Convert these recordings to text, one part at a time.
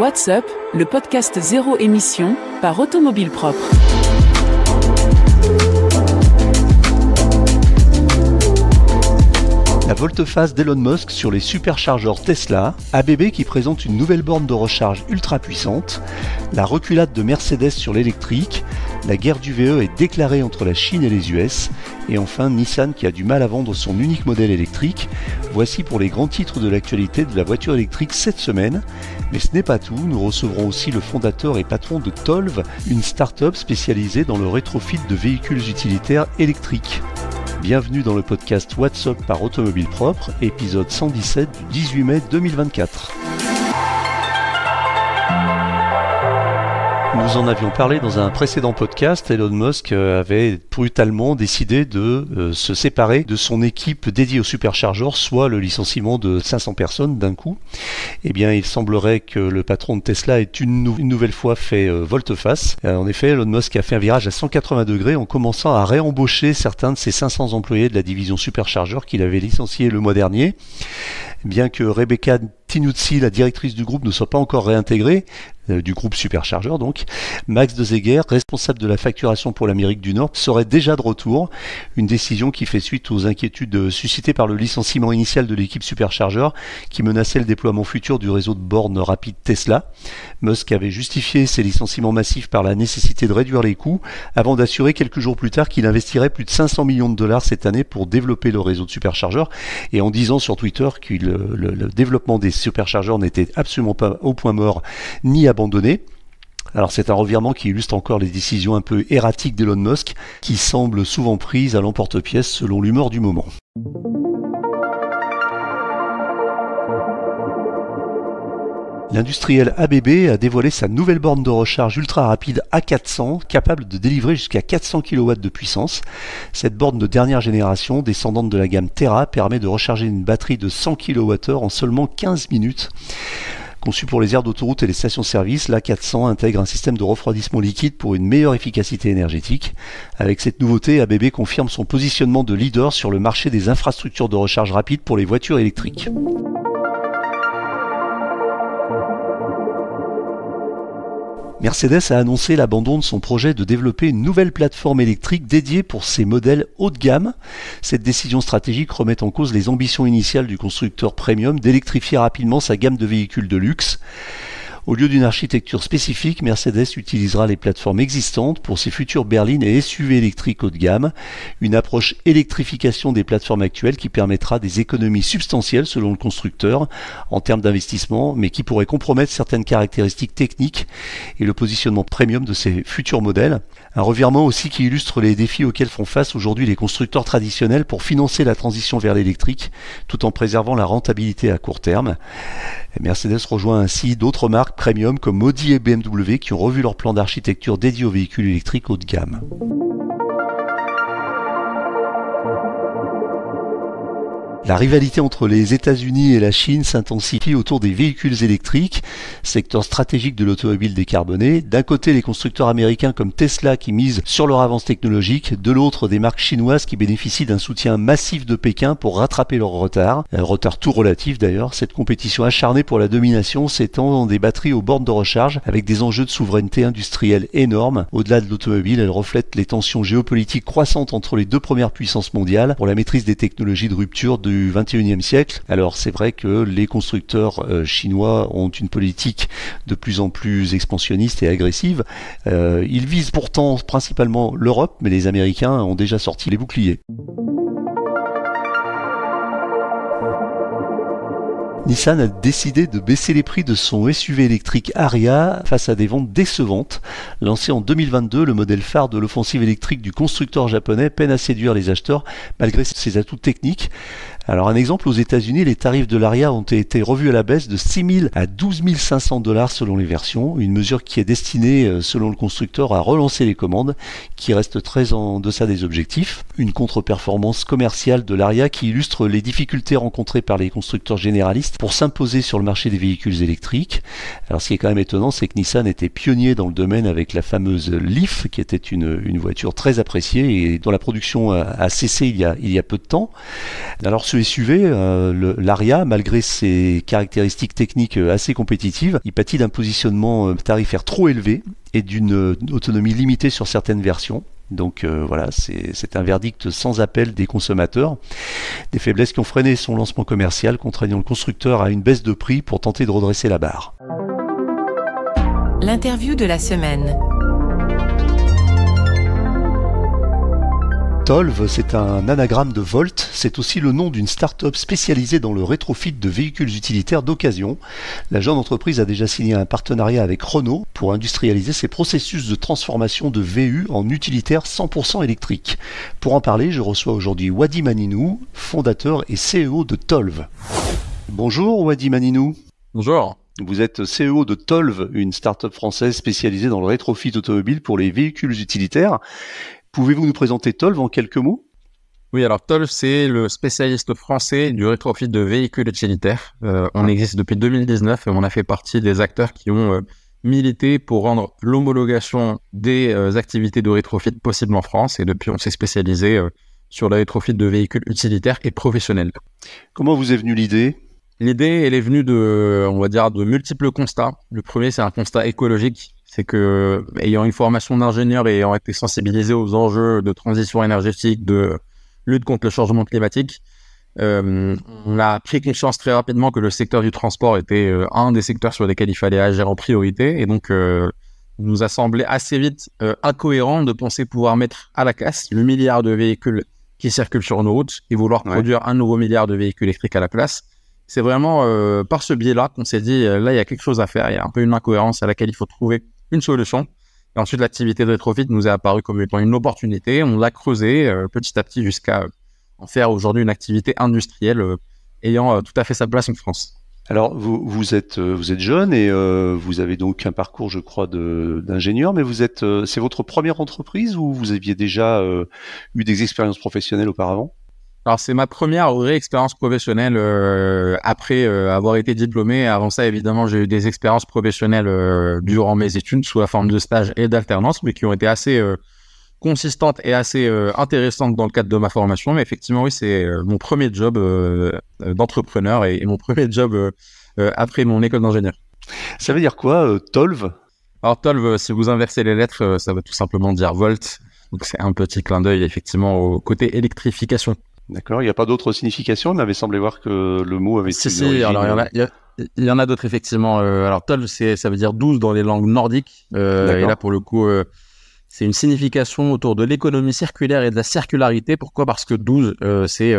What's Up, le podcast zéro émission par Automobile Propre. La volte-face d'Elon Musk sur les superchargeurs Tesla, ABB qui présente une nouvelle borne de recharge ultra puissante, la reculade de Mercedes sur l'électrique, la guerre du VE est déclarée entre la Chine et les US, et enfin Nissan qui a du mal à vendre son unique modèle électrique. Voici pour les grands titres de l'actualité de la voiture électrique cette semaine. Mais ce n'est pas tout, nous recevrons aussi le fondateur et patron de Tolv, une start-up spécialisée dans le rétrofit de véhicules utilitaires électriques. Bienvenue dans le podcast What's Up par Automobile Propre, épisode 117 du 18 mai 2024. Nous en avions parlé dans un précédent podcast. Elon Musk avait brutalement décidé de se séparer de son équipe dédiée aux superchargeurs, soit le licenciement de 500 personnes d'un coup. Eh bien, il semblerait que le patron de Tesla ait une nouvelle fois fait volte-face. En effet, Elon Musk a fait un virage à 180 degrés en commençant à réembaucher certains de ses 500 employés de la division superchargeurs qu'il avait licenciés le mois dernier. Bien que Rebecca Tinuzzi, la directrice du groupe, ne soit pas encore réintégrée, du groupe superchargeur donc, Max de Zeger, responsable de la facturation pour l'Amérique du Nord, serait déjà de retour. Une décision qui fait suite aux inquiétudes suscitées par le licenciement initial de l'équipe superchargeur qui menaçait le déploiement futur du réseau de bornes rapides Tesla. Musk avait justifié ces licenciements massifs par la nécessité de réduire les coûts avant d'assurer quelques jours plus tard qu'il investirait plus de 500 millions de dollars cette année pour développer le réseau de superchargeurs, et en disant sur Twitter que le développement des superchargeurs n'était absolument pas au point mort ni abandonné. Alors c'est un revirement qui illustre encore les décisions un peu erratiques d'Elon Musk qui semblent souvent prises à l'emporte-pièce selon l'humeur du moment. L'industriel ABB a dévoilé sa nouvelle borne de recharge ultra rapide A400, capable de délivrer jusqu'à 400 kW de puissance. Cette borne de dernière génération, descendante de la gamme Terra, permet de recharger une batterie de 100 kWh en seulement 15 minutes. Conçu pour les aires d'autoroute et les stations-service, l'A400 intègre un système de refroidissement liquide pour une meilleure efficacité énergétique. Avec cette nouveauté, ABB confirme son positionnement de leader sur le marché des infrastructures de recharge rapide pour les voitures électriques. Mercedes a annoncé l'abandon de son projet de développer une nouvelle plateforme électrique dédiée pour ses modèles haut de gamme. Cette décision stratégique remet en cause les ambitions initiales du constructeur premium d'électrifier rapidement sa gamme de véhicules de luxe. Au lieu d'une architecture spécifique, Mercedes utilisera les plateformes existantes pour ses futures berlines et SUV électriques haut de gamme. Une approche électrification des plateformes actuelles qui permettra des économies substantielles selon le constructeur en termes d'investissement, mais qui pourrait compromettre certaines caractéristiques techniques et le positionnement premium de ces futurs modèles. Un revirement aussi qui illustre les défis auxquels font face aujourd'hui les constructeurs traditionnels pour financer la transition vers l'électrique tout en préservant la rentabilité à court terme. Mercedes rejoint ainsi d'autres marques premium comme Audi et BMW qui ont revu leur plan d'architecture dédié aux véhicules électriques haut de gamme. La rivalité entre les États-Unis et la Chine s'intensifie autour des véhicules électriques, secteur stratégique de l'automobile décarbonée. D'un côté, les constructeurs américains comme Tesla qui misent sur leur avance technologique, de l'autre, des marques chinoises qui bénéficient d'un soutien massif de Pékin pour rattraper leur retard. Un retard tout relatif d'ailleurs. Cette compétition acharnée pour la domination s'étend dans des batteries aux bornes de recharge avec des enjeux de souveraineté industrielle énormes. Au-delà de l'automobile, elle reflète les tensions géopolitiques croissantes entre les deux premières puissances mondiales pour la maîtrise des technologies de rupture du XXIe siècle. Alors c'est vrai que les constructeurs chinois ont une politique de plus en plus expansionniste et agressive. Ils visent pourtant principalement l'Europe, mais les Américains ont déjà sorti les boucliers. Nissan a décidé de baisser les prix de son SUV électrique Ariya face à des ventes décevantes. Lancé en 2022, le modèle phare de l'offensive électrique du constructeur japonais peine à séduire les acheteurs malgré ses atouts techniques. Alors un exemple, aux États-Unis, les tarifs de l'Ariya ont été revus à la baisse de 6 000 à 12 500 $ selon les versions, une mesure qui est destinée, selon le constructeur, à relancer les commandes, qui restent très en deçà des objectifs. Une contre-performance commerciale de l'Ariya qui illustre les difficultés rencontrées par les constructeurs généralistes pour s'imposer sur le marché des véhicules électriques. Alors ce qui est quand même étonnant, c'est que Nissan était pionnier dans le domaine avec la fameuse Leaf, qui était une voiture très appréciée et dont la production a cessé il y a peu de temps. Alors ce SUV, l'Aria, malgré ses caractéristiques techniques assez compétitives, il pâtit d'un positionnement tarifaire trop élevé et d'une autonomie limitée sur certaines versions. Donc voilà, c'est un verdict sans appel des consommateurs. Des faiblesses qui ont freiné son lancement commercial, contraignant le constructeur à une baisse de prix pour tenter de redresser la barre. L'interview de la semaine. Tolv, c'est un anagramme de Volt, c'est aussi le nom d'une start-up spécialisée dans le rétrofit de véhicules utilitaires d'occasion. La jeune entreprise a déjà signé un partenariat avec Renault pour industrialiser ses processus de transformation de VU en utilitaires 100% électriques. Pour en parler, je reçois aujourd'hui Wadi Maninou, fondateur et CEO de Tolv. Bonjour Wadi Maninou. Bonjour. Vous êtes CEO de Tolv, une start-up française spécialisée dans le rétrofit automobile pour les véhicules utilitaires. Pouvez-vous nous présenter Tolv en quelques mots ? Oui, alors Tolv, c'est le spécialiste français du rétrofit de véhicules utilitaires. On existe depuis 2019 et on a fait partie des acteurs qui ont milité pour rendre l'homologation des activités de rétrofit possible en France. Et depuis, on s'est spécialisé sur le rétrofit de véhicules utilitaires et professionnels. Comment vous est venue l'idée ? L'idée, elle est venue de multiples constats. Le premier, c'est un constat écologique. C'est que, ayant une formation d'ingénieur et ayant été sensibilisé aux enjeux de transition énergétique, de lutte contre le changement climatique, on a pris conscience très rapidement que le secteur du transport était un des secteurs sur lesquels il fallait agir en priorité. Et donc, il nous a semblé assez vite incohérent de penser pouvoir mettre à la casse le milliard de véhicules qui circulent sur nos routes et vouloir produire un nouveau milliard de véhicules électriques à la place. C'est vraiment par ce biais-là qu'on s'est dit, là, il y a quelque chose à faire. Il y a un peu une incohérence à laquelle il faut trouver une solution. Et ensuite, l'activité de rétrofit nous est apparue comme étant une opportunité. On l'a creusée petit à petit jusqu'à en faire aujourd'hui une activité industrielle ayant tout à fait sa place en France. Alors, vous êtes jeune et vous avez donc un parcours, je crois, d'ingénieur, mais c'est votre première entreprise ou vous aviez déjà eu des expériences professionnelles auparavant ? Alors, c'est ma première vraie expérience professionnelle après avoir été diplômé. Avant ça, évidemment, j'ai eu des expériences professionnelles durant mes études sous la forme de stage et d'alternance, mais qui ont été assez consistantes et assez intéressantes dans le cadre de ma formation. Mais effectivement, oui, c'est mon premier job d'entrepreneur et mon premier job après mon école d'ingénieur. Ça veut dire quoi, Tolv ? Alors, Tolv, si vous inversez les lettres, ça veut tout simplement dire Volt. Donc, c'est un petit clin d'œil, effectivement, au côté électrification. D'accord, il n'y a pas d'autre signification. Il m'avait semblé voir que le mot avait une origine. Alors il y en a d'autres effectivement. Alors Tolv, ça veut dire 12 dans les langues nordiques. Et là pour le coup, c'est une signification autour de l'économie circulaire et de la circularité. Pourquoi ? Parce que 12, c'est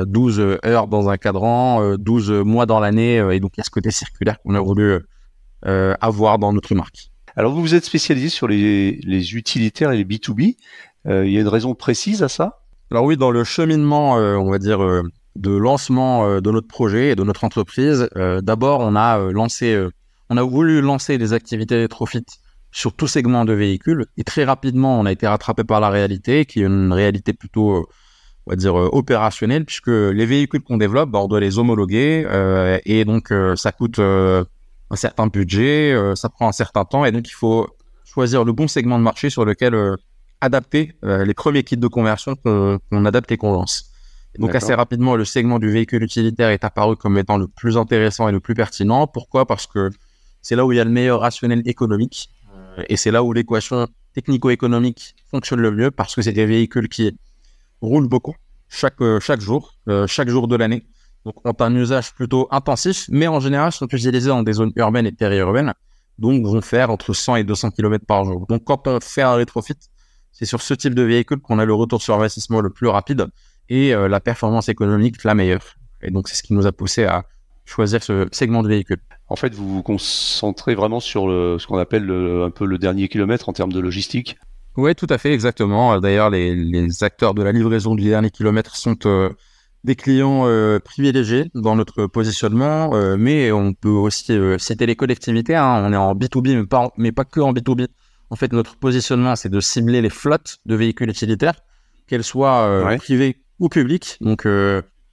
12 heures dans un cadran, 12 mois dans l'année. Et donc il y a ce côté circulaire qu'on a voulu avoir dans notre marque. Alors vous vous êtes spécialisé sur les utilitaires et les B2B. Il y a une raison précise à ça ? Alors oui, dans le cheminement, on va dire, de lancement de notre projet et de notre entreprise, d'abord, on a voulu lancer des activités rétrofit sur tout segment de véhicules. Et très rapidement, on a été rattrapé par la réalité, qui est une réalité plutôt, on va dire, opérationnelle, puisque les véhicules qu'on développe, on doit les homologuer. Et donc, ça coûte un certain budget, ça prend un certain temps. Et donc, il faut choisir le bon segment de marché sur lequel adapter les premiers kits de conversion qu'on adapte et qu'on lance. Et donc assez rapidement, le segment du véhicule utilitaire est apparu comme étant le plus intéressant et le plus pertinent. Pourquoi ? Parce que c'est là où il y a le meilleur rationnel économique et c'est là où l'équation technico-économique fonctionne le mieux parce que c'est des véhicules qui roulent beaucoup chaque jour de l'année. Donc ont un usage plutôt intensif, mais en général sont utilisés dans des zones urbaines et périurbaines, donc vont faire entre 100 et 200 km par jour. Donc quand on fait un rétrofit, c'est sur ce type de véhicule qu'on a le retour sur investissement le plus rapide et la performance économique la meilleure. Et donc, c'est ce qui nous a poussé à choisir ce segment de véhicule. En fait, vous vous concentrez vraiment sur ce qu'on appelle un peu le dernier kilomètre en termes de logistique ? Oui, tout à fait, exactement. D'ailleurs, les acteurs de la livraison du dernier kilomètre sont des clients privilégiés dans notre positionnement, mais on peut aussi citer les collectivités. On est en B2B, mais pas que en B2B. En fait, notre positionnement, c'est de cibler les flottes de véhicules utilitaires, qu'elles soient privées ou publiques. Donc,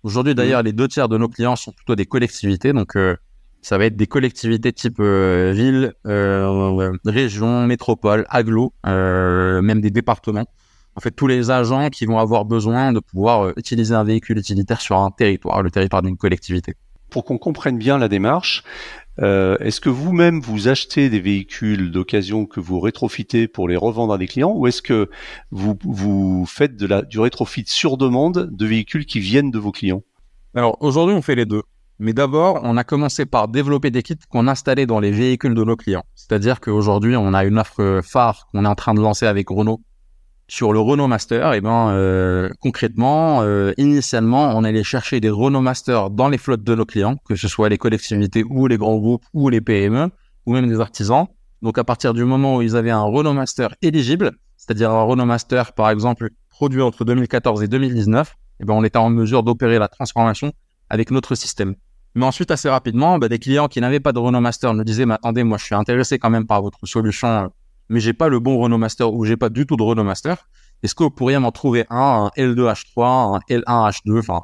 Aujourd'hui, d'ailleurs, les 2 tiers de nos clients sont plutôt des collectivités. Donc, ça va être des collectivités type ville, région, métropole, agglo, même des départements. En fait, tous les agents qui vont avoir besoin de pouvoir utiliser un véhicule utilitaire sur un territoire, le territoire d'une collectivité. Pour qu'on comprenne bien la démarche, est-ce que vous-même vous achetez des véhicules d'occasion que vous rétrofitez pour les revendre à des clients, ou est-ce que vous faites du rétrofit sur demande de véhicules qui viennent de vos clients? Alors aujourd'hui, on fait les deux. Mais d'abord, on a commencé par développer des kits qu'on installait dans les véhicules de nos clients. C'est-à-dire qu'aujourd'hui, on a une offre phare qu'on est en train de lancer avec Renault sur le Renault Master. Et concrètement, initialement, on allait chercher des Renault Master dans les flottes de nos clients, que ce soit les collectivités ou les grands groupes ou les PME ou même des artisans. Donc à partir du moment où ils avaient un Renault Master éligible, c'est-à-dire un Renault Master par exemple produit entre 2014 et 2019, on était en mesure d'opérer la transformation avec notre système. Mais ensuite, assez rapidement, des clients qui n'avaient pas de Renault Master nous disaient « Mais attendez, moi je suis intéressé quand même par votre solution, mais j'ai pas le bon Renault Master ou j'ai pas du tout de Renault Master. Est-ce que vous pourriez m'en trouver un L2H3, un L1H2, enfin,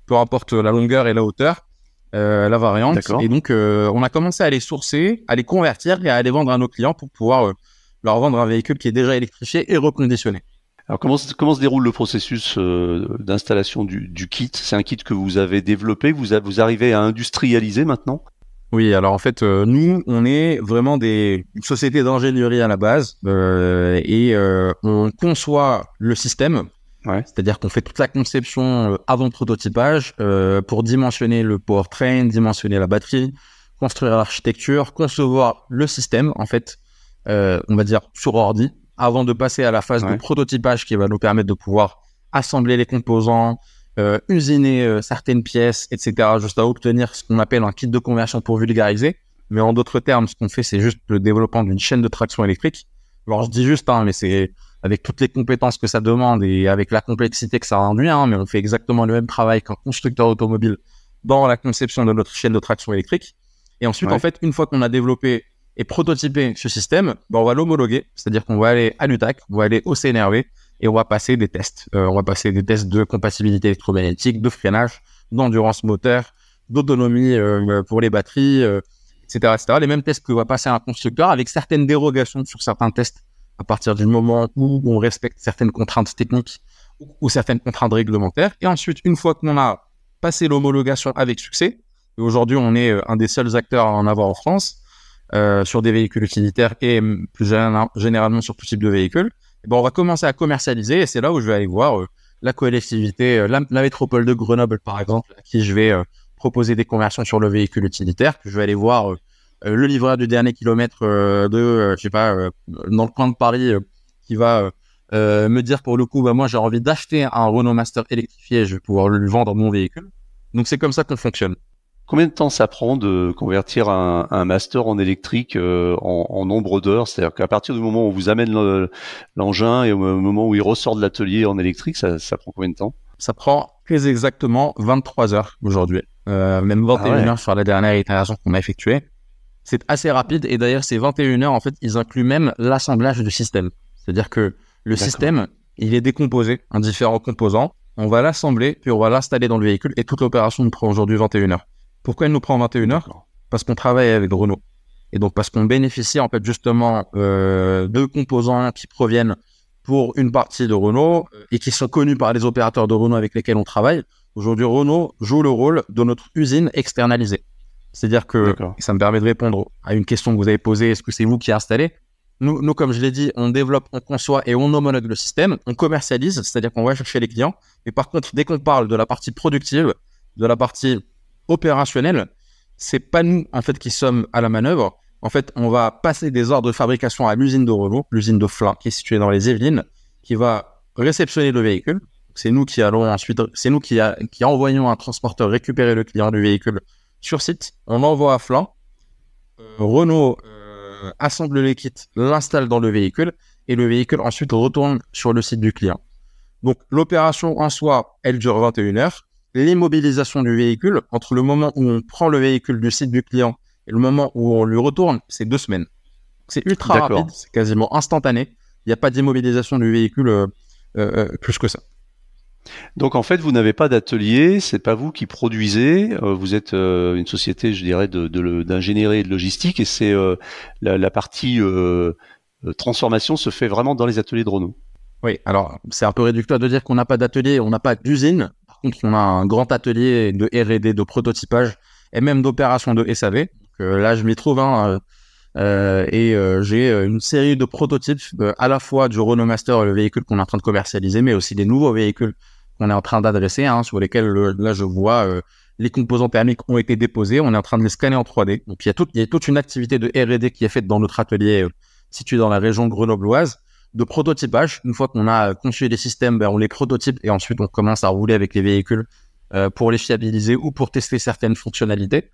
peu importe la longueur et la hauteur, la variante. » D'accord. Et donc, on a commencé à les sourcer, à les convertir et à les vendre à nos clients pour pouvoir leur vendre un véhicule qui est déjà électrifié et reconditionné. Alors comment se déroule le processus d'installation du kit? C'est un kit que vous avez développé, vous arrivez à industrialiser maintenant? Oui, alors en fait, nous, on est vraiment une société d'ingénierie à la base et on conçoit le système, c'est-à-dire qu'on fait toute la conception avant prototypage pour dimensionner le powertrain, dimensionner la batterie, construire l'architecture, concevoir le système, en fait, on va dire sur ordi, avant de passer à la phase de prototypage qui va nous permettre de pouvoir assembler les composants, usiner certaines pièces, etc., juste à obtenir ce qu'on appelle un kit de conversion pour vulgariser. Mais en d'autres termes, ce qu'on fait, c'est juste le développement d'une chaîne de traction électrique. Alors, je dis juste, mais c'est avec toutes les compétences que ça demande et avec la complexité que ça induit, mais on fait exactement le même travail qu'un constructeur automobile dans la conception de notre chaîne de traction électrique. Et ensuite, en fait, une fois qu'on a développé et prototyper ce système, on va l'homologuer, c'est-à-dire qu'on va aller à l'UTAC, on va aller au CNRV et on va passer des tests. On va passer des tests de compatibilité électromagnétique, de freinage, d'endurance moteur, d'autonomie pour les batteries, etc., etc. Les mêmes tests que va passer un constructeur avec certaines dérogations sur certains tests à partir du moment où on respecte certaines contraintes techniques ou certaines contraintes réglementaires. Et ensuite, une fois qu'on a passé l'homologation avec succès, et aujourd'hui on est un des seuls acteurs à en avoir en France, sur des véhicules utilitaires et plus généralement sur tout type de véhicules, on va commencer à commercialiser et c'est là où je vais aller voir la collectivité, la métropole de Grenoble par exemple, à qui je vais proposer des conversions sur le véhicule utilitaire. Je vais aller voir le livreur du dernier kilomètre dans le coin de Paris qui va me dire pour le coup, moi j'ai envie d'acheter un Renault Master électrifié, je vais pouvoir lui vendre mon véhicule. Donc c'est comme ça qu'on fonctionne. Combien de temps ça prend de convertir un master en électrique en nombre d'heures? C'est-à-dire qu'à partir du moment où on vous amène l'engin et au moment où il ressort de l'atelier en électrique, ça prend combien de temps? Ça prend très exactement 23 heures aujourd'hui, même 21 heures sur la dernière itération qu'on a effectuée. C'est assez rapide et d'ailleurs ces 21 heures, en fait, ils incluent même l'assemblage du système. C'est-à-dire que le système, il est décomposé en différents composants. On va l'assembler, puis on va l'installer dans le véhicule et toute l'opération nous prend aujourd'hui 21 heures. Pourquoi elle nous prend 21 heures? Parce qu'on travaille avec Renault. Et donc, parce qu'on bénéficie, en fait, justement, de composants qui proviennent pour une partie de Renault et qui sont connus par les opérateurs de Renault avec lesquels on travaille. Aujourd'hui, Renault joue le rôle de notre usine externalisée. C'est-à-dire que, ça me permet de répondre à une question que vous avez posée, est-ce que c'est vous qui installez? Nous, comme je l'ai dit, on développe, on conçoit et on homologue le système, on commercialise, c'est-à-dire qu'on va chercher les clients. Mais par contre, dès qu'on parle de la partie productive, de la partie opérationnelle, c'est pas nous en fait qui sommes à la manœuvre. En fait, on va passer des ordres de fabrication à l'usine de Renault, l'usine de Flins, qui est située dans les Yvelines, qui va réceptionner le véhicule. C'est nous qui allons ensuite, c'est nous qui envoyons un transporteur récupérer le client du véhicule sur site. On l'envoie à Flins. Renault assemble les kits, l'installe dans le véhicule et le véhicule ensuite retourne sur le site du client. Donc l'opération en soi, elle dure 21 heures. L'immobilisation du véhicule, entre le moment où on prend le véhicule du site du client et le moment où on lui retourne, c'est 2 semaines. C'est ultra rapide, c'est quasiment instantané. Il n'y a pas d'immobilisation du véhicule plus que ça. Donc en fait, vous n'avez pas d'atelier, c'est pas vous qui produisez, vous êtes une société, je dirais, d'ingénierie et de logistique, et c'est la partie transformation se fait vraiment dans les ateliers de Renault. Oui, alors c'est un peu réducteur de dire qu'on n'a pas d'atelier, on n'a pas d'usine. Par contre, on a un grand atelier de R&D, de prototypage et même d'opération de SAV. Donc, là, je m'y trouve, hein, j'ai une série de prototypes à la fois du Renault Master, le véhicule qu'on est en train de commercialiser, mais aussi des nouveaux véhicules qu'on est en train d'adresser, hein, sur lesquels là je vois les composants thermiques ont été déposés, on est en train de les scanner en 3D. Donc il y a toute une activité de R&D qui est faite dans notre atelier situé dans la région grenobloise, de prototypage. Une fois qu'on a conçu les systèmes, on les prototype et ensuite on commence à rouler avec les véhicules pour les fiabiliser ou pour tester certaines fonctionnalités.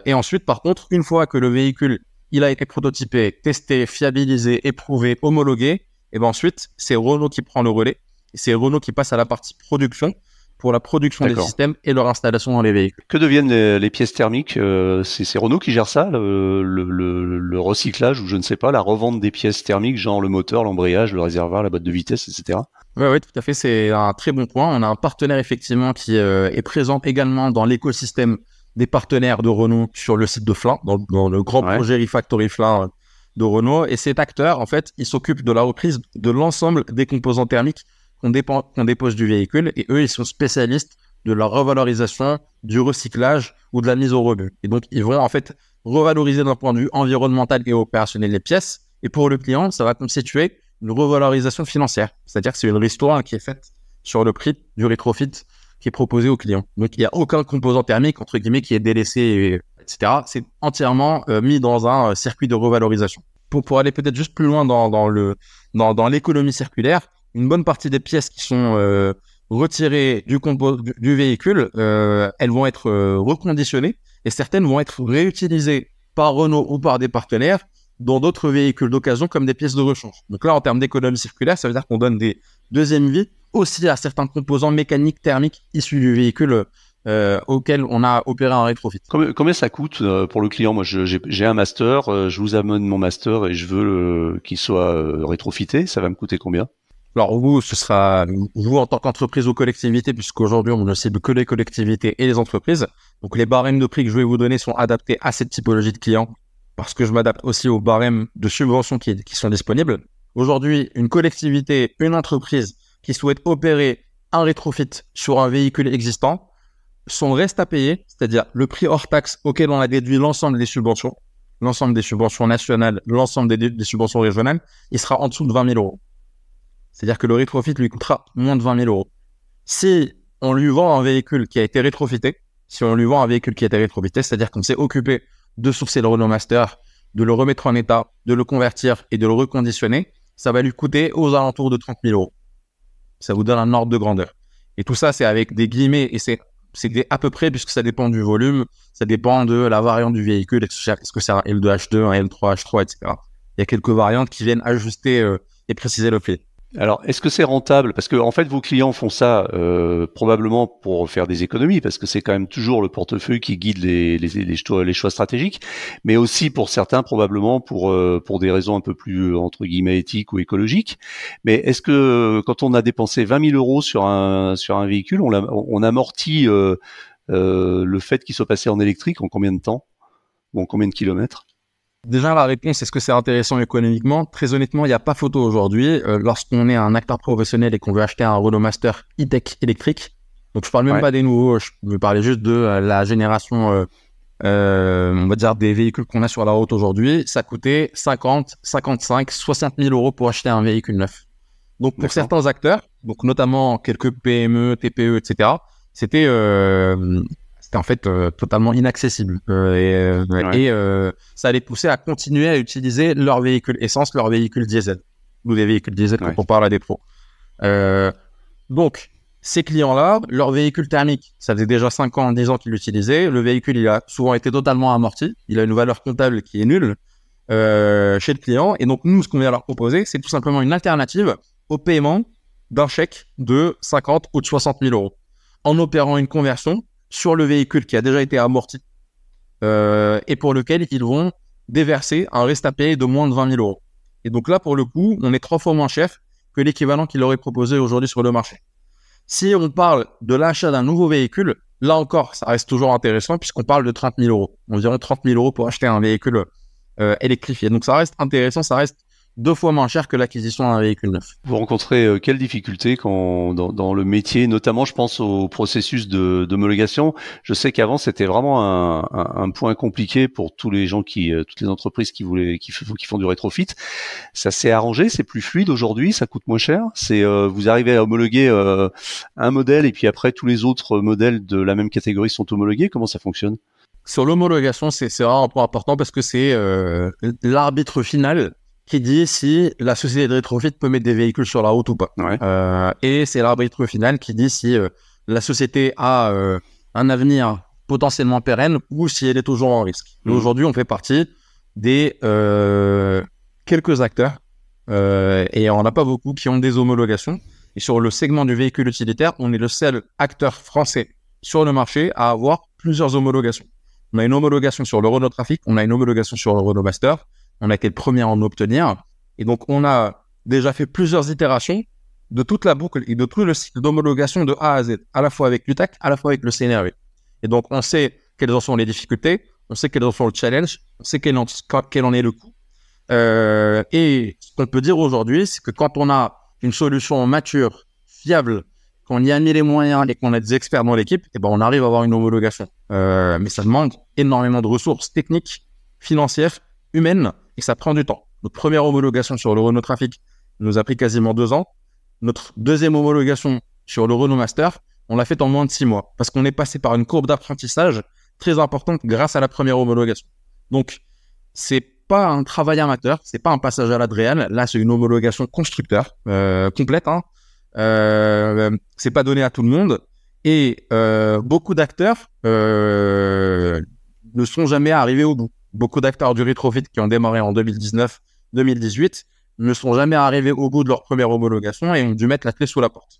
Et ensuite, par contre, une fois que le véhicule il a été prototypé, testé, fiabilisé, éprouvé, homologué, et ben ensuite c'est Renault qui prend le relais. Et c'est Renault qui passe à la partie production pour la production des systèmes et leur installation dans les véhicules. Que deviennent les pièces thermiques? C'est Renault qui gère ça, le recyclage ou je ne sais pas, la revente des pièces thermiques, genre le moteur, l'embrayage, le réservoir, la boîte de vitesse, etc. Oui, tout à fait. C'est un très bon point. On a un partenaire effectivement qui est présent également dans l'écosystème des partenaires de Renault sur le site de Flins, dans le grand projet Refactory Flins de Renault. Et cet acteur, en fait, il s'occupe de la reprise de l'ensemble des composants thermiques qu'on dépose du véhicule, et eux, ils sont spécialistes de la revalorisation, du recyclage ou de la mise au rebut. Et donc, ils vont en fait revaloriser d'un point de vue environnemental et opérationnel les pièces, et pour le client, ça va constituer une revalorisation financière. C'est-à-dire que c'est une ristourne qui est faite sur le prix du rétrofit qui est proposé au client. Donc, il n'y a aucun composant thermique, entre guillemets, qui est délaissé, etc. C'est entièrement mis dans un circuit de revalorisation. Pour aller peut-être juste plus loin dans l'économie circulaire, une bonne partie des pièces qui sont retirées du véhicule, elles vont être reconditionnées et certaines vont être réutilisées par Renault ou par des partenaires dans d'autres véhicules d'occasion comme des pièces de rechange. Donc là, en termes d'économie circulaire, ça veut dire qu'on donne des deuxièmes vies aussi à certains composants mécaniques thermiques issus du véhicule auquel on a opéré un rétrofit. Combien ça coûte pour le client? Moi, j'ai un master, je vous amène mon master et je veux qu'il soit rétrofité. Ça va me coûter combien? Alors vous, ce sera vous en tant qu'entreprise ou collectivité, puisqu'aujourd'hui on ne cible que les collectivités et les entreprises. Donc les barèmes de prix que je vais vous donner sont adaptés à cette typologie de clients, parce que je m'adapte aussi aux barèmes de subventions qui sont disponibles. Aujourd'hui, une collectivité, une entreprise qui souhaite opérer un rétrofit sur un véhicule existant, son reste à payer, c'est-à-dire le prix hors taxe auquel on a déduit l'ensemble des subventions nationales, l'ensemble des subventions régionales, il sera en dessous de 20 000 euros. C'est-à-dire que le rétrofit lui coûtera moins de 20 000 euros. Si on lui vend un véhicule qui a été rétrofité, c'est-à-dire qu'on s'est occupé de sourcer le Renault Master, de le remettre en état, de le convertir et de le reconditionner, ça va lui coûter aux alentours de 30 000 euros. Ça vous donne un ordre de grandeur. Et tout ça, c'est avec des guillemets et c'est à peu près, puisque ça dépend du volume, ça dépend de la variante du véhicule, est-ce que c'est un L2H2, un L3H3, etc. Il y a quelques variantes qui viennent ajuster et préciser le prix. Alors, est-ce que c'est rentable? Parce que en fait, vos clients font ça probablement pour faire des économies, parce que c'est quand même toujours le portefeuille qui guide les choix stratégiques, mais aussi pour certains probablement pour des raisons un peu plus entre guillemets éthiques ou écologiques. Mais est-ce que quand on a dépensé 20 000 euros sur un véhicule, on amortit le fait qu'il soit passé en électrique en combien de temps ou en combien de kilomètres? Déjà, la réponse, est-ce que c'est intéressant économiquement? Très honnêtement, il n'y a pas photo aujourd'hui. Lorsqu'on est un acteur professionnel et qu'on veut acheter un Renault Master e-tech électrique, donc je parle même pas des nouveaux, je veux parler juste de la génération, on va dire des véhicules qu'on a sur la route aujourd'hui, ça coûtait 50, 55, 60 000 euros pour acheter un véhicule neuf. Donc pour certains acteurs, donc notamment quelques PME, TPE, etc., c'était en fait totalement inaccessible et ça allait pousser à continuer à utiliser leur véhicule essence, leur véhicule diesel ou des véhicules diesel quand on parle à des pros. Donc ces clients-là, leur véhicule thermique, ça faisait déjà 5 ans, 10 ans qu'ils l'utilisaient. Le véhicule, il a souvent été totalement amorti. Il a une valeur comptable qui est nulle chez le client. Et donc nous, ce qu'on vient leur proposer, c'est tout simplement une alternative au paiement d'un chèque de 50 ou de 60 000 euros en opérant une conversion sur le véhicule qui a déjà été amorti et pour lequel ils vont déverser un reste à payer de moins de 20 000 euros. Et donc là, pour le coup, on est 3 fois moins cher que l'équivalent qu'il aurait proposé aujourd'hui sur le marché. Si on parle de l'achat d'un nouveau véhicule, là encore, ça reste toujours intéressant puisqu'on parle de 30 000 euros. Environ 30 000 euros pour acheter un véhicule électrifié. Donc, ça reste intéressant, ça reste 2 fois moins cher que l'acquisition d'un véhicule neuf. Vous rencontrez quelles difficultés dans le métier, notamment je pense au processus d'homologation. Je sais qu'avant c'était vraiment un point compliqué pour tous les gens toutes les entreprises qui font du rétrofit. Ça s'est arrangé, c'est plus fluide aujourd'hui, ça coûte moins cher. Vous arrivez à homologuer un modèle et puis après tous les autres modèles de la même catégorie sont homologués. Comment ça fonctionne? Sur l'homologation, c'est vraiment un point important parce que c'est l'arbitre final qui dit si la société de rétrofit peut mettre des véhicules sur la route ou pas. Ouais. Et c'est l'arbitre final qui dit si la société a un avenir potentiellement pérenne ou si elle est toujours en risque. Et aujourd'hui, on fait partie des quelques acteurs, et on n'a pas beaucoup qui ont des homologations. Et sur le segment du véhicule utilitaire, on est le seul acteur français sur le marché à avoir plusieurs homologations. On a une homologation sur le Renault Trafic, on a une homologation sur le Renault Master. On a été le premier à en obtenir. Et donc, on a déjà fait plusieurs itérations de toute la boucle et de tout le cycle d'homologation de A à Z, à la fois avec l'UTAC, à la fois avec le CNRV. Et donc, on sait quelles en sont les difficultés, on sait quels en sont le challenge, on sait quel en est le coût. Et ce qu'on peut dire aujourd'hui, c'est que quand on a une solution mature, fiable, qu'on y a mis les moyens et qu'on a des experts dans l'équipe, eh ben, on arrive à avoir une homologation. Mais ça demande énormément de ressources techniques, financières, humaines, et ça prend du temps. Notre première homologation sur le Renault Trafic nous a pris quasiment 2 ans. Notre deuxième homologation sur le Renault Master, on l'a fait en moins de 6 mois parce qu'on est passé par une courbe d'apprentissage très importante grâce à la première homologation. Donc, c'est pas un travail amateur, c'est pas un passage à l'Adréal. Là, c'est une homologation constructeur complète. C'est pas donné à tout le monde. Et beaucoup d'acteurs ne sont jamais arrivés au bout. Beaucoup d'acteurs du rétrofit qui ont démarré en 2019-2018 ne sont jamais arrivés au bout de leur première homologation et ont dû mettre la clé sous la porte.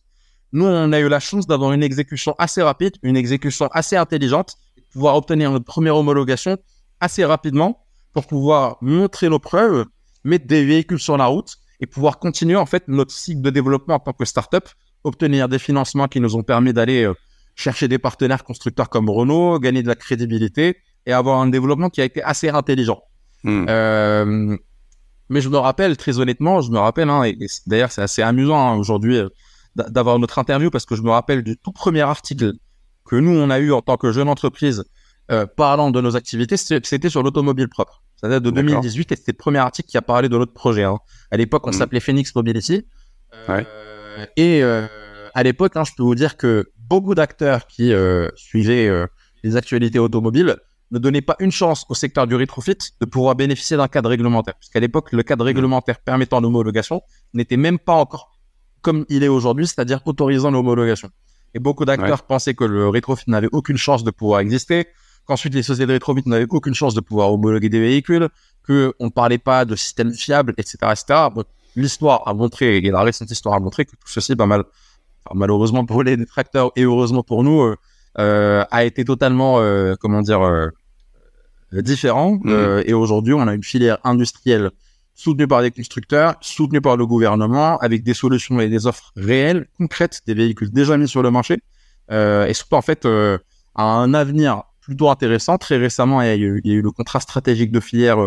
Nous, on a eu la chance d'avoir une exécution assez rapide, une exécution assez intelligente, de pouvoir obtenir notre première homologation assez rapidement pour pouvoir montrer nos preuves, mettre des véhicules sur la route et pouvoir continuer en fait notre cycle de développement en tant que start-up, obtenir des financements qui nous ont permis d'aller chercher des partenaires constructeurs comme Renault, gagner de la crédibilité et avoir un développement qui a été assez intelligent. Mais je me rappelle, très honnêtement, et d'ailleurs c'est assez amusant aujourd'hui d'avoir notre interview parce que je me rappelle du tout premier article que nous on a eu en tant que jeune entreprise parlant de nos activités, c'était sur l'automobile propre. Ça date de 2018 et c'était le premier article qui a parlé de notre projet. À l'époque, on s'appelait Phoenix Mobility. Et à l'époque, je peux vous dire que beaucoup d'acteurs qui suivaient les actualités automobiles ne donnait pas une chance au secteur du rétrofit de pouvoir bénéficier d'un cadre réglementaire. Puisqu'à l'époque, le cadre réglementaire permettant l'homologation n'était même pas encore comme il est aujourd'hui, c'est-à-dire autorisant l'homologation. Et beaucoup d'acteurs pensaient que le rétrofit n'avait aucune chance de pouvoir exister, qu'ensuite les sociétés de rétrofit n'avaient aucune chance de pouvoir homologuer des véhicules, qu'on ne parlait pas de système fiable, etc. Bon, l'histoire a montré, et la récente histoire a montré que tout ceci, malheureusement pour les détracteurs et heureusement pour nous, a été totalement, différent. Et aujourd'hui, on a une filière industrielle soutenue par des constructeurs, soutenue par le gouvernement, avec des solutions et des offres réelles, concrètes, des véhicules déjà mis sur le marché. Et surtout, en fait, à un avenir plutôt intéressant. Très récemment, il y a eu le contrat stratégique de filière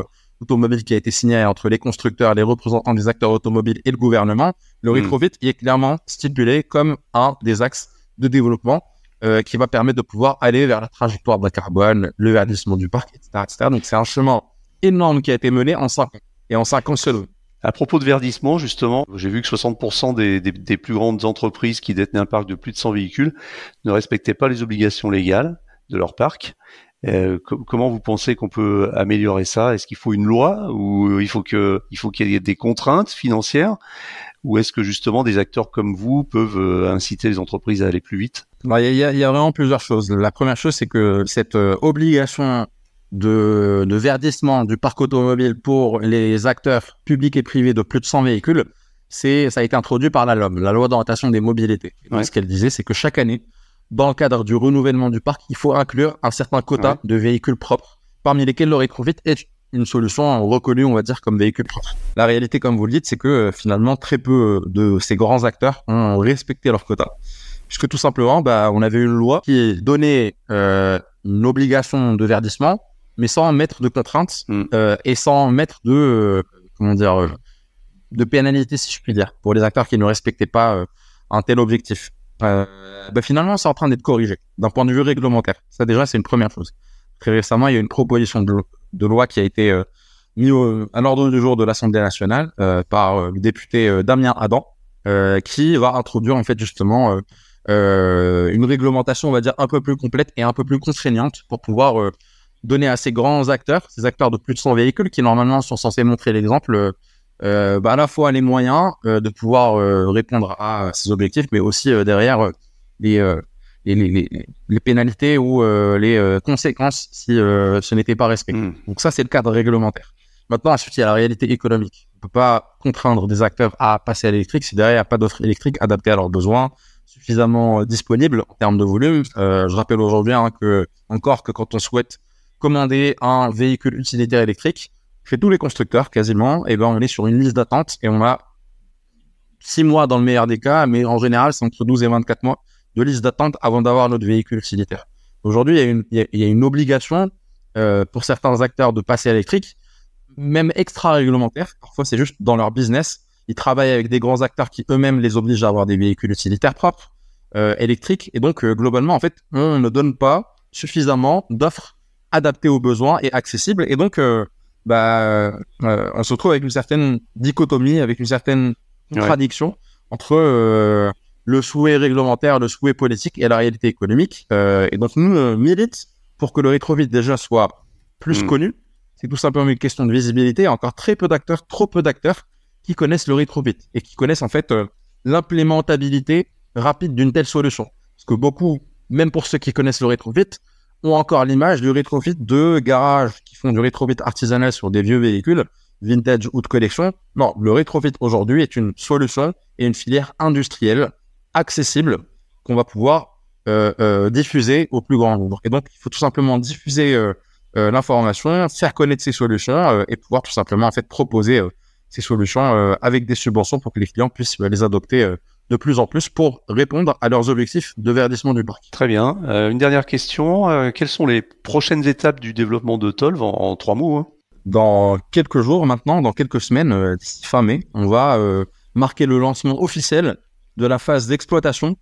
automobile qui a été signé entre les constructeurs, les représentants des acteurs automobiles et le gouvernement. Le rétrofit est clairement stipulé comme un des axes de développement qui va permettre de pouvoir aller vers la trajectoire bas carbone, le verdissement du parc, etc. Donc, c'est un chemin énorme qui a été mené en 5 ans. Et en 5 ans seulement. À propos de verdissement, justement, j'ai vu que 60% des plus grandes entreprises qui détenaient un parc de plus de 100 véhicules ne respectaient pas les obligations légales de leur parc. Comment vous pensez qu'on peut améliorer ça? Est-ce qu'il faut une loi ou il faut qu'il y ait des contraintes financières? Ou est-ce que justement des acteurs comme vous peuvent inciter les entreprises à aller plus vite? Il y a vraiment plusieurs choses. La première chose, c'est que cette obligation de verdissement du parc automobile pour les acteurs publics et privés de plus de 100 véhicules, ça a été introduit par la LOM, la loi d'orientation des mobilités. Donc, ce qu'elle disait, c'est que chaque année, dans le cadre du renouvellement du parc, il faut inclure un certain quota de véhicules propres, parmi lesquels le rétrofit est une solution reconnue, on va dire, comme véhicule propre. La réalité, comme vous le dites, c'est que finalement, très peu de ces grands acteurs ont respecté leur quota. puisque tout simplement, on avait une loi qui donnait une obligation de verdissement, mais sans mettre de contraintes et sans mettre de de pénalité, si je puis dire, pour les acteurs qui ne respectaient pas un tel objectif. Finalement, c'est en train d'être corrigé d'un point de vue réglementaire. Ça, déjà, c'est une première chose. Très récemment, il y a une proposition de loi qui a été mise à l'ordre du jour de l'Assemblée nationale par le député Damien Adam, qui va introduire en fait justement une réglementation, on va dire, un peu plus complète et un peu plus contraignante pour pouvoir donner à ces grands acteurs, ces acteurs de plus de 100 véhicules qui normalement sont censés montrer l'exemple, à la fois les moyens de pouvoir répondre à ces objectifs, mais aussi derrière les pénalités ou les conséquences si ce n'était pas respecté. Donc ça, c'est le cadre réglementaire. Maintenant, ensuite, il y a la réalité économique. On ne peut pas contraindre des acteurs à passer à l'électrique si derrière il n'y a pas d'offre électrique adaptée à leurs besoins, suffisamment disponible en termes de volume. Je rappelle aujourd'hui que quand on souhaite commander un véhicule utilitaire électrique, chez tous les constructeurs quasiment, on est sur une liste d'attente et on a 6 mois dans le meilleur des cas, mais en général, c'est entre 12 et 24 mois de liste d'attente avant d'avoir notre véhicule utilitaire. Aujourd'hui, il y a une obligation pour certains acteurs de passer à l'électrique, même extra-réglementaire. Parfois, c'est juste dans leur business. Ils travaillent avec des grands acteurs qui eux-mêmes les obligent à avoir des véhicules utilitaires propres, électriques. Et donc, globalement, en fait, on ne donne pas suffisamment d'offres adaptées aux besoins et accessibles. Et donc, on se retrouve avec une certaine dichotomie, avec une certaine contradiction entre le souhait réglementaire, le souhait politique et la réalité économique. Et donc, nous, milite pour que le rétrofit déjà soit plus connu. C'est tout simplement une question de visibilité. Il y a encore trop peu d'acteurs qui connaissent le rétrofit et qui connaissent en fait l'implémentabilité rapide d'une telle solution. Parce que beaucoup, même pour ceux qui connaissent le rétrofit, ont encore l'image du rétrofit de garages qui font du rétrofit artisanal sur des vieux véhicules, vintage ou de collection. Non, le rétrofit aujourd'hui est une solution et une filière industrielle accessible qu'on va pouvoir diffuser au plus grand nombre. Et donc, il faut tout simplement diffuser l'information, faire connaître ces solutions et pouvoir tout simplement en fait proposer ces solutions avec des subventions pour que les clients puissent les adopter de plus en plus pour répondre à leurs objectifs de verdissement du parc. Très bien. Une dernière question. Quelles sont les prochaines étapes du développement de Tolv en 3 mots Dans quelques jours maintenant, dans quelques semaines, d'ici fin mai, on va marquer le lancement officiel de la phase d'exploitation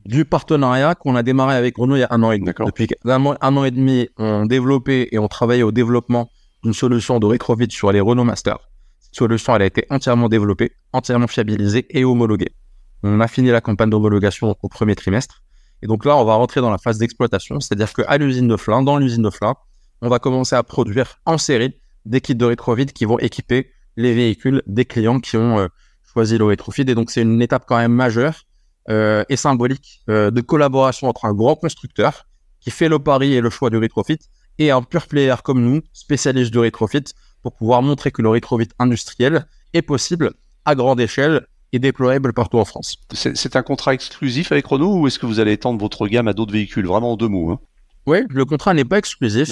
du partenariat qu'on a démarré avec Renault il y a 1 an et demi. D'accord. Depuis 1 an et demi, on développait et on travaillait au développement d'une solution de rétrofit sur les Renault Master. Cette solution, elle a été entièrement développée, entièrement fiabilisée et homologuée. On a fini la campagne d'homologation au premier trimestre. Et donc là, on va rentrer dans la phase d'exploitation, c'est-à-dire qu'à l'usine de Flins, dans l'usine de Flins, on va commencer à produire en série des kits de rétrofit qui vont équiper les véhicules des clients qui ont choisi le rétrofit. Et donc, c'est une étape quand même majeure et symbolique de collaboration entre un grand constructeur qui fait le pari et le choix du rétrofit et un pure player comme nous, spécialiste du rétrofit, pour pouvoir montrer que le rétrofit industriel est possible à grande échelle et déployable partout en France. C'est un contrat exclusif avec Renault ou est-ce que vous allez étendre votre gamme à d'autres véhicules? Vraiment en 2 mots. Oui, le contrat n'est pas exclusif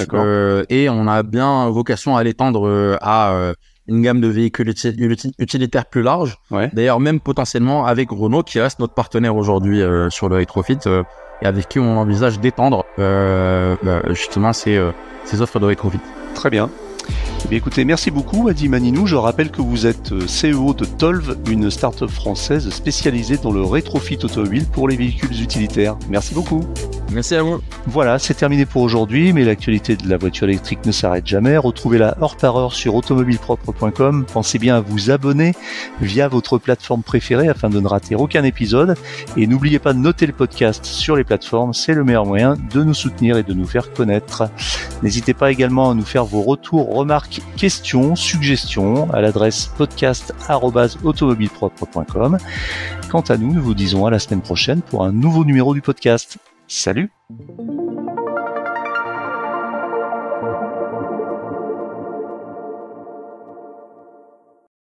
et on a bien vocation à l'étendre à une gamme de véhicules utilitaires plus large. Ouais. D'ailleurs, même potentiellement avec Renault, qui reste notre partenaire aujourd'hui sur le rétrofit et avec qui on envisage d'étendre justement ces offres de rétrofit. Très bien. Eh bien, écoutez, merci beaucoup Adi Maninou. Je rappelle que vous êtes CEO de Tolv, une start-up française spécialisée dans le rétrofit automobile pour les véhicules utilitaires. Merci beaucoup. Merci à vous. Voilà, c'est terminé pour aujourd'hui, mais l'actualité de la voiture électrique ne s'arrête jamais. Retrouvez-la heure par heure sur automobilepropre.com. Pensez bien à vous abonner via votre plateforme préférée afin de ne rater aucun épisode. Et n'oubliez pas de noter le podcast sur les plateformes, c'est le meilleur moyen de nous soutenir et de nous faire connaître. N'hésitez pas également à nous faire vos retours, remarques, questions, suggestions à l'adresse podcast@automobilepropre.com. Quant à nous, nous vous disons à la semaine prochaine pour un nouveau numéro du podcast. Salut!